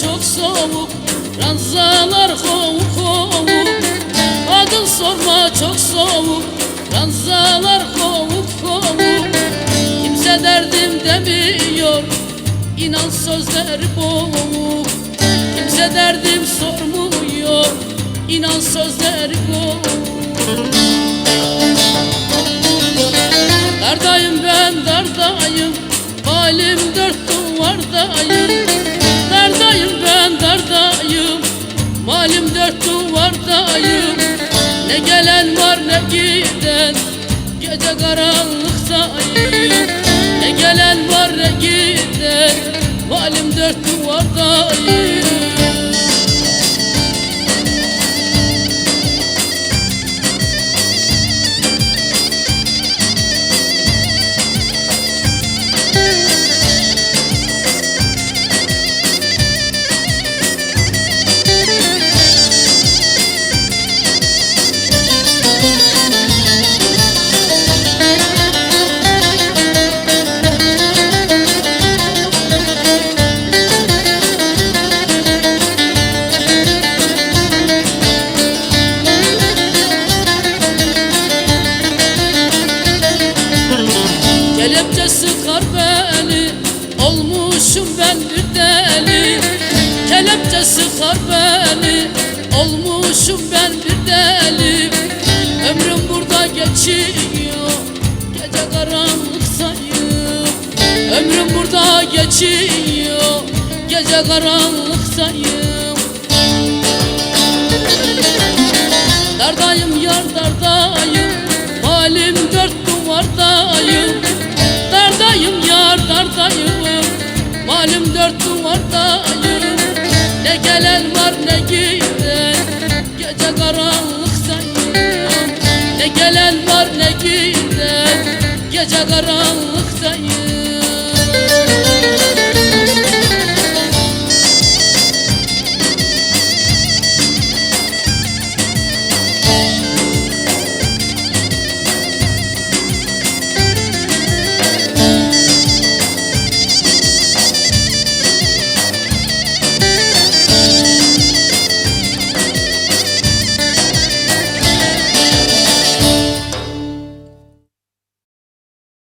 çok soğuk, ranzalar kovuk kovuk. Adın sorma çok soğuk, ranzalar kovuk kovuk. Kimse derdim demiyor, inan sözler boğuk. Kimse derdim sormuyor, inan sözler boğuk. Dardayım ben dardayım, halim dört duvardayım. Dardayım ben dardayım, halim dört duvardayım. Ne gelen var ne giden, gece karanlıktayım. Ne gelen var ne giden, halim dört duvardayım. Kelepçe sıkar beni, olmuşum ben bir deli. Kelepçe sıkar beni, olmuşum ben bir deli. Ömrüm burada geçiyor, gece karanlıktayım. Ömrüm burada geçiyor, gece karanlıktayım. Dardayım yar dardayım, halim dört duvardayım. Dardayım yar dardayım, malum dört duvardayım. Ne gelen var ne giden, gece karanlıktayım. Ne gelen var ne giden, gece karanlıktayım.